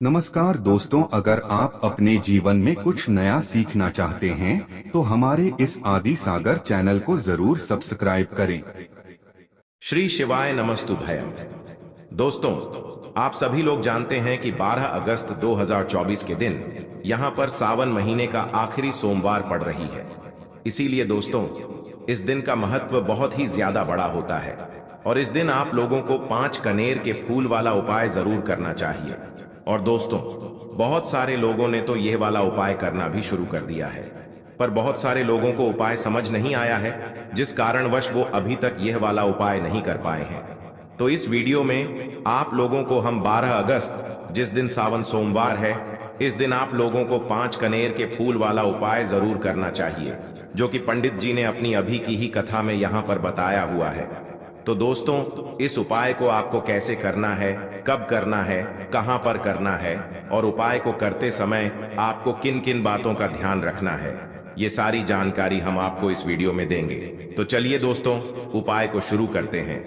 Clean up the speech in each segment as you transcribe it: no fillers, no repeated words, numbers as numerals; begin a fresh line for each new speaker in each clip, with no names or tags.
नमस्कार दोस्तों, अगर आप अपने जीवन में कुछ नया सीखना चाहते हैं तो हमारे इस आदि सागर चैनल को जरूर सब्सक्राइब करें।
श्री शिवाय नमस्तु भयम। दोस्तों, आप सभी लोग जानते हैं कि 12 अगस्त 2024 के दिन यहां पर सावन महीने का आखिरी सोमवार पड़ रही है। इसीलिए दोस्तों, इस दिन का महत्व बहुत ही ज्यादा बड़ा होता है और इस दिन आप लोगों को 5 कनेर के फूल वाला उपाय जरूर करना चाहिए। और दोस्तों, बहुत सारे लोगों ने तो यह वाला उपाय करना भी शुरू कर दिया है, पर बहुत सारे लोगों को उपाय समझ नहीं आया है, जिस कारणवश वो अभी तक यह वाला उपाय नहीं कर पाए हैं। तो इस वीडियो में आप लोगों को हम 12 अगस्त, जिस दिन सावन सोमवार है, इस दिन आप लोगों को 5 कनेर के फूल वाला उपाय जरूर करना चाहिए, जो कि पंडित जी ने अपनी अभी की ही कथा में यहाँ पर बताया हुआ है। तो दोस्तों, इस उपाय को आपको कैसे करना है, कब करना है, कहां पर करना है और उपाय को करते समय आपको किन किन बातों का ध्यान रखना है, ये सारी जानकारी हम आपको इस वीडियो में देंगे। तो चलिए दोस्तों, उपाय को शुरू करते हैं।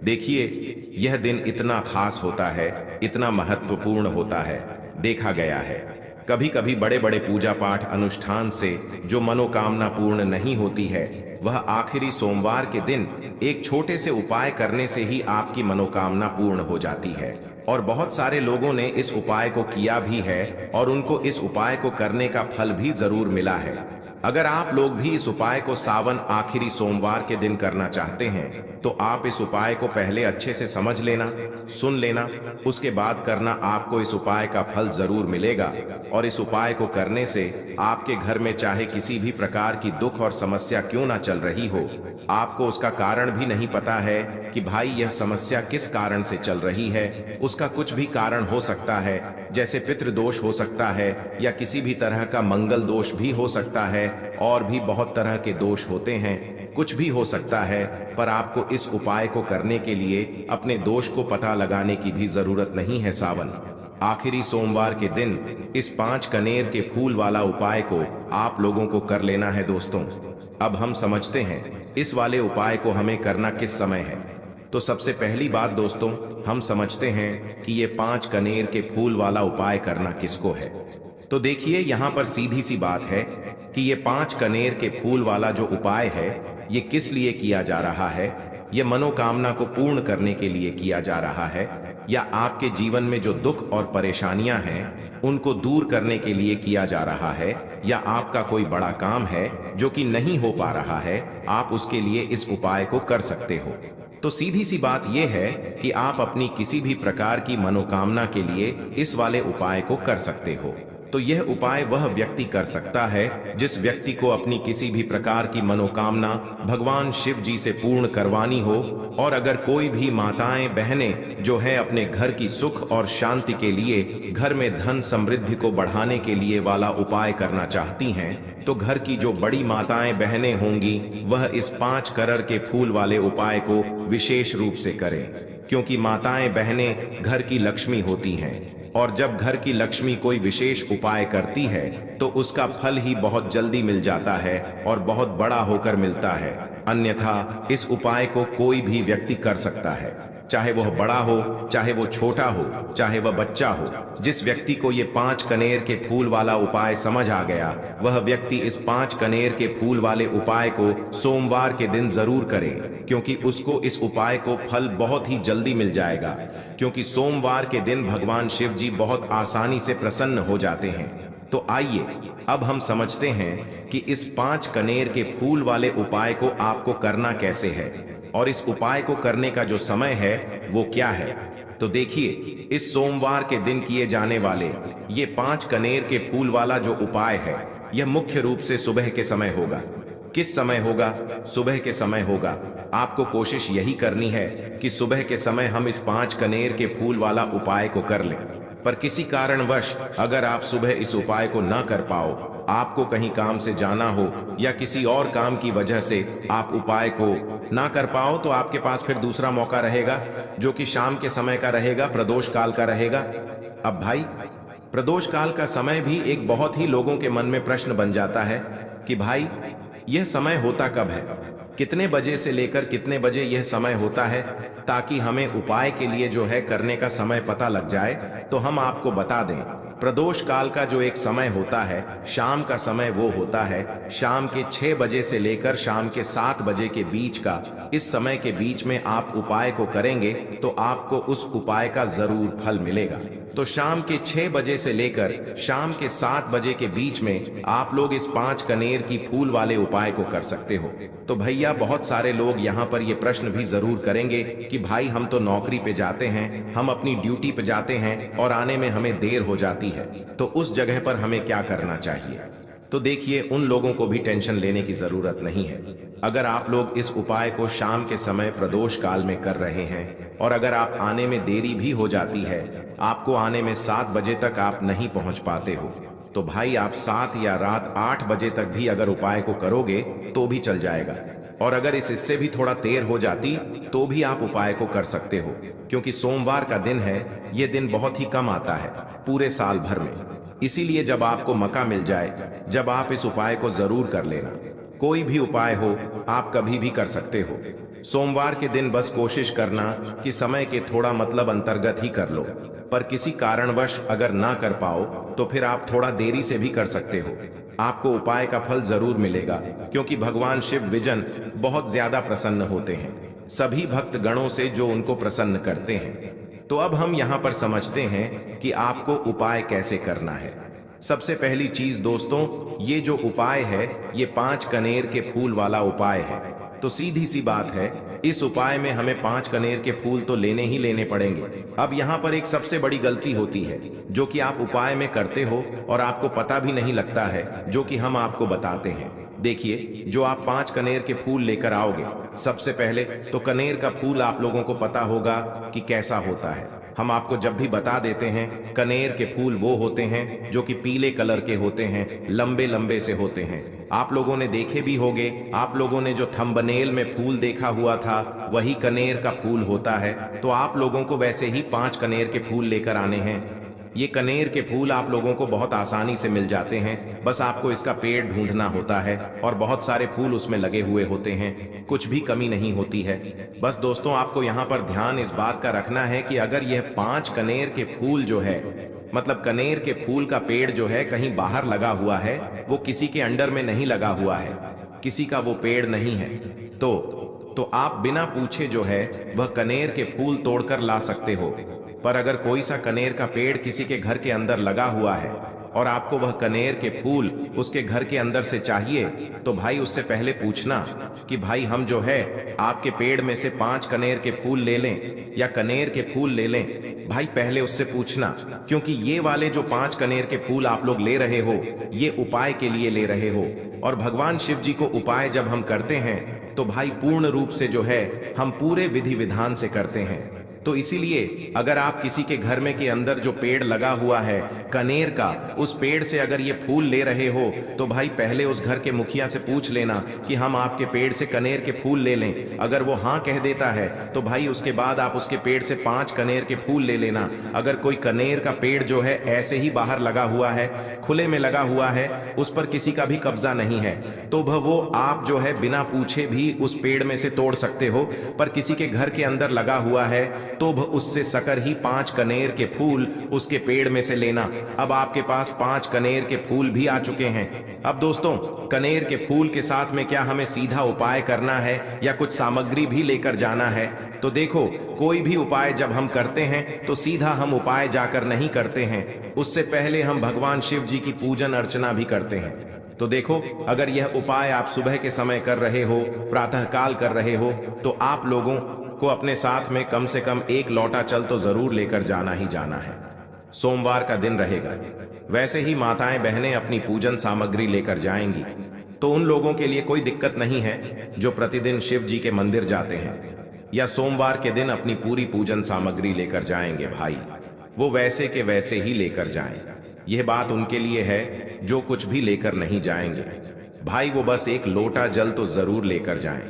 देखिए, यह दिन इतना खास होता है, इतना महत्वपूर्ण होता है। देखा गया है कभी कभी बड़े बड़े पूजा पाठ अनुष्ठान से जो मनोकामना पूर्ण नहीं होती है, वह आखिरी सोमवार के दिन एक छोटे से उपाय करने से ही आपकी मनोकामना पूर्ण हो जाती है। और बहुत सारे लोगों ने इस उपाय को किया भी है और उनको इस उपाय को करने का फल भी जरूर मिला है। अगर आप लोग भी इस उपाय को सावन आखिरी सोमवार के दिन करना चाहते हैं तो आप इस उपाय को पहले अच्छे से समझ लेना, सुन लेना, उसके बाद करना। आपको इस उपाय का फल जरूर मिलेगा और इस उपाय को करने से आपके घर में चाहे किसी भी प्रकार की दुख और समस्या क्यों ना चल रही हो, आपको उसका कारण भी नहीं पता है कि भाई यह समस्या किस कारण से चल रही है। उसका कुछ भी कारण हो सकता है, जैसे पितृदोष हो सकता है या किसी भी तरह का मंगल दोष भी हो सकता है, और भी बहुत तरह के दोष होते हैं, कुछ भी हो सकता है। पर आपको इस उपाय को करने के लिए अपने दोष को पता लगाने की भी जरूरत नहीं है। सावन आखिरी सोमवार के दिन इस 5 कनेर के फूल वाला उपाय को आप लोगों को कर लेना है। दोस्तों, अब हम समझते हैं इस वाले उपाय को हमें करना किस समय है। तो सबसे पहली बात दोस्तों, हम समझते हैं कि ये 5 कनेर के फूल वाला उपाय करना किसको है। तो देखिए, यहाँ पर सीधी सी बात है कि ये 5 कनेर के फूल वाला जो उपाय है, ये किस लिए किया जा रहा है। ये मनोकामना को पूर्ण करने के लिए किया जा रहा है, या आपके जीवन में जो दुख और परेशानियां हैं उनको दूर करने के लिए किया जा रहा है, या आपका कोई बड़ा काम है जो कि नहीं हो पा रहा है, आप उसके लिए इस उपाय को कर सकते हो। तो सीधी सी बात यह है कि आप अपनी किसी भी प्रकार की मनोकामना के लिए इस वाले उपाय को कर सकते हो। तो यह उपाय वह व्यक्ति कर सकता है जिस व्यक्ति को अपनी किसी भी प्रकार की मनोकामना भगवान शिव जी से पूर्ण करवानी हो। और अगर कोई भी माताएं बहनें जो है अपने घर की सुख और शांति के लिए, घर में धन समृद्धि को बढ़ाने के लिए वाला उपाय करना चाहती हैं, तो घर की जो बड़ी माताएं बहनें होंगी वह इस 5 कनेर के फूल वाले उपाय को विशेष रूप से करें, क्योंकि माताएं बहनें घर की लक्ष्मी होती हैं और जब घर की लक्ष्मी कोई विशेष उपाय करती है तो उसका फल ही बहुत जल्दी मिल जाता है और बहुत बड़ा होकर मिलता है। अन्यथा इस उपाय को कोई भी व्यक्ति कर सकता है, चाहे वह बड़ा हो, चाहे वो छोटा हो, चाहे वह बच्चा हो। जिस व्यक्ति को ये 5 कनेर के फूल वाला उपाय समझ आ गया, वह व्यक्ति इस 5 कनेर के फूल वाले उपाय को सोमवार के दिन जरूर करे, क्योंकि उसको इस उपाय को फल बहुत ही जल्दी मिल जाएगा। क्योंकि सोमवार के दिन भगवान शिव जी बहुत आसानी से प्रसन्न हो जाते हैं। तो आइए अब हम समझते हैं कि इस 5 कनेर के फूल वाले उपाय को आपको करना कैसे है और इस उपाय को करने का जो समय है वो क्या है। तो देखिए, इस सोमवार के दिन किए जाने वाले ये 5 कनेर के फूल वाला जो उपाय है, यह मुख्य रूप से सुबह के समय होगा। किस समय होगा? सुबह के समय होगा। आपको कोशिश यही करनी है कि सुबह के समय हम इस 5 कनेर के फूल वाला उपाय को कर लें। पर किसी कारणवश अगर आप सुबह इस उपाय को ना कर पाओ, आपको कहीं काम से जाना हो या किसी और काम की वजह से आप उपाय को ना कर पाओ, तो आपके पास फिर दूसरा मौका रहेगा, जो कि शाम के समय का रहेगा, प्रदोष काल का रहेगा। अब भाई, प्रदोष काल का समय भी एक बहुत ही लोगों के मन में प्रश्न बन जाता है कि भाई यह समय होता कब है, कितने बजे से लेकर कितने बजे यह समय होता है, ताकि हमें उपाय के लिए जो है करने का समय पता लग जाए, तो हम आपको बता दें। प्रदोष काल का जो एक समय होता है, शाम का समय, वो होता है शाम के 6 बजे से लेकर शाम के 7 बजे के बीच का। इस समय के बीच में आप उपाय को करेंगे तो आपको उस उपाय का जरूर फल मिलेगा। तो शाम के 6 बजे से लेकर शाम के 7 बजे के बीच में आप लोग इस 5 कनेर की फूल वाले उपाय को कर सकते हो। तो भैया बहुत सारे लोग यहाँ पर ये प्रश्न भी जरूर करेंगे कि भाई हम तो नौकरी पे जाते हैं, हम अपनी ड्यूटी पे जाते हैं और आने में हमें देर हो जाती है, तो उस जगह पर हमें क्या करना चाहिए। तो देखिए, उन लोगों को भी टेंशन लेने की जरूरत नहीं है। अगर आप लोग इस उपाय को शाम के समय प्रदोष काल में कर रहे हैं और अगर आप आने में देरी भी हो जाती है, आपको आने में 7 बजे तक आप नहीं पहुंच पाते हो, तो भाई आप 7 या रात 8 बजे तक भी अगर उपाय को करोगे तो भी चल जाएगा। और अगर इससे भी थोड़ा देर हो जाती तो भी आप उपाय को कर सकते हो, क्योंकि सोमवार का दिन है, ये दिन बहुत ही कम आता है पूरे साल भर में। इसीलिए जब आपको मौका मिल जाए, जब आप इस उपाय को जरूर कर लेना। कोई भी उपाय हो, आप कभी भी कर सकते हो। सोमवार के दिन बस कोशिश करना कि समय के थोड़ा मतलब अंतर्गत ही कर लो, पर किसी कारणवश अगर ना कर पाओ तो फिर आप थोड़ा देरी से भी कर सकते हो। आपको उपाय का फल जरूर मिलेगा, क्योंकि भगवान शिव विजन बहुत ज्यादा प्रसन्न होते हैं सभी भक्त गणों से जो उनको प्रसन्न करते हैं। तो अब हम यहाँ पर समझते हैं कि आपको उपाय कैसे करना है। सबसे पहली चीज दोस्तों, ये जो उपाय है ये 5 कनेर के फूल वाला उपाय है। तो सीधी सी बात है, इस उपाय में हमें 5 कनेर के फूल तो लेने ही लेने पड़ेंगे। अब यहाँ पर एक सबसे बड़ी गलती होती है जो कि आप उपाय में करते हो और आपको पता भी नहीं लगता है, जो कि हम आपको बताते हैं। देखिए, जो आप 5 कनेर के फूल लेकर आओगे, सबसे पहले तो कनेर का फूल आप लोगों को पता होगा कि कैसा होता है। हम आपको जब भी बता देते हैं, कनेर के फूल वो होते हैं जो कि पीले कलर के होते हैं, लंबे लंबे से होते हैं। आप लोगों ने देखे भी होंगे, आप लोगों ने जो थंबनेल में फूल देखा हुआ था वही कनेर का फूल होता है। तो आप लोगों को वैसे ही 5 कनेर के फूल लेकर आने हैं। ये कनेर के फूल आप लोगों को बहुत आसानी से मिल जाते हैं, बस आपको इसका पेड़ ढूंढना होता है और बहुत सारे फूल उसमें लगे हुए होते हैं, कुछ भी कमी नहीं होती है। बस दोस्तों, आपको यहाँ पर ध्यान इस बात का रखना है कि अगर यह 5 कनेर के फूल जो है, मतलब कनेर के फूल का पेड़ जो है कहीं बाहर लगा हुआ है, वो किसी के अंडर में नहीं लगा हुआ है, किसी का वो पेड़ नहीं है, तो आप बिना पूछे जो है वह कनेर के फूल तोड़कर ला सकते हो। पर अगर कोई सा कनेर का पेड़ किसी के घर के अंदर लगा हुआ है और आपको वह कनेर के फूल उसके घर के अंदर से चाहिए, तो भाई उससे पहले पूछना कि भाई हम जो है आपके पेड़ में से 5 कनेर के फूल ले लें या कनेर के फूल ले लें। भाई पहले उससे पूछना, क्योंकि ये वाले जो 5 कनेर के फूल आप लोग ले रहे हो, ये उपाय के लिए ले रहे हो। और भगवान शिव जी को उपाय जब हम करते हैं तो भाई पूर्ण रूप से जो है हम पूरे विधि विधान से करते हैं। तो इसीलिए अगर आप किसी के घर में के अंदर जो पेड़ लगा हुआ है कनेर का, उस पेड़ से अगर ये फूल ले रहे हो, तो भाई पहले उस घर के मुखिया से पूछ लेना कि हम आपके पेड़ से कनेर के फूल ले लें। अगर वो हाँ कह देता है तो भाई उसके बाद आप उसके पेड़ से 5 कनेर के फूल ले लेना। अगर कोई कनेर का पेड़ जो है ऐसे ही बाहर लगा हुआ है, खुले में लगा हुआ है, उस पर किसी का भी कब्जा नहीं है, तो वो आप जो है बिना पूछे भी उस पेड़ में से तोड़ सकते हो। पर किसी के घर के अंदर लगा हुआ है तो उससे सकर ही 5 कनेर के फूल उसके पेड़ में से लेना। अब आपके पास 5 कनेर के फूल भी आ चुके हैं। अब दोस्तों, कनेर के फूल के साथ में क्या हमें सीधा उपाय करना है या कुछ सामग्री भी लेकर जाना है? तो देखो, कोई भी उपाय जब हम करते हैं तो सीधा हम उपाय जाकर नहीं करते हैं, उससे पहले हम भगवान शिव जी की पूजन अर्चना भी करते हैं। तो देखो, अगर यह उपाय आप सुबह के समय कर रहे हो, प्रातः काल कर रहे हो, तो आप लोगों को अपने साथ में कम से कम 1 लोटा जल तो जरूर लेकर जाना ही जाना है। सोमवार का दिन रहेगा, वैसे ही माताएं बहनें अपनी पूजन सामग्री लेकर जाएंगी, तो उन लोगों के लिए कोई दिक्कत नहीं है जो प्रतिदिन शिव जी के मंदिर जाते हैं या सोमवार के दिन अपनी पूरी पूजन सामग्री लेकर जाएंगे। भाई वो वैसे के वैसे ही लेकर जाएं। यह बात उनके लिए है जो कुछ भी लेकर नहीं जाएंगे। भाई वो बस 1 लोटा जल तो जरूर लेकर जाएं।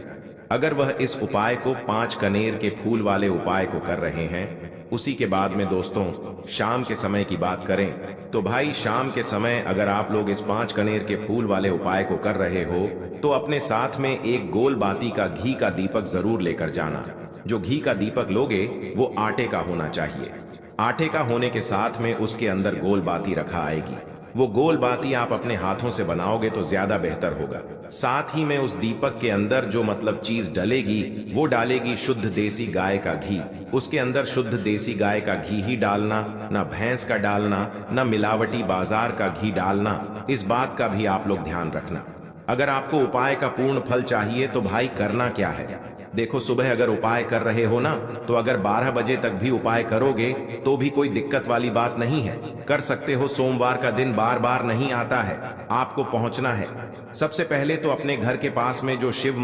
अगर वह इस उपाय को 5 कनेर के फूल वाले उपाय को कर रहे हैं उसी के बाद में दोस्तों शाम के समय की बात करें तो भाई शाम के समय अगर आप लोग इस 5 कनेर के फूल वाले उपाय को कर रहे हो तो अपने साथ में एक गोल बाती का घी का दीपक जरूर लेकर जाना। जो घी का दीपक लोगे वो आटे का होना चाहिए। आटे का होने के साथ में उसके अंदर गोल बाती रखा आएगी। वो गोल बाती आप अपने हाथों से बनाओगे तो ज्यादा बेहतर होगा। साथ ही में उस दीपक के अंदर जो मतलब चीज डलेगी वो डालेगी शुद्ध देसी गाय का घी। उसके अंदर शुद्ध देसी गाय का घी ही डालना, ना भैंस का डालना, ना मिलावटी बाजार का घी डालना। इस बात का भी आप लोग ध्यान रखना। अगर आपको उपाय का पूर्ण फल चाहिए तो भाई करना क्या है, देखो सुबह अगर उपाय कर रहे हो ना तो अगर 12 बजे तक भी उपाय करोगे तो भी कोई दिक्कत वाली बात नहीं है, कर सकते हो। सोमवार का दिन बार बार नहीं आता है, आपको पहुंचना है। सबसे पहले तो अपने घर के पास में जो शिव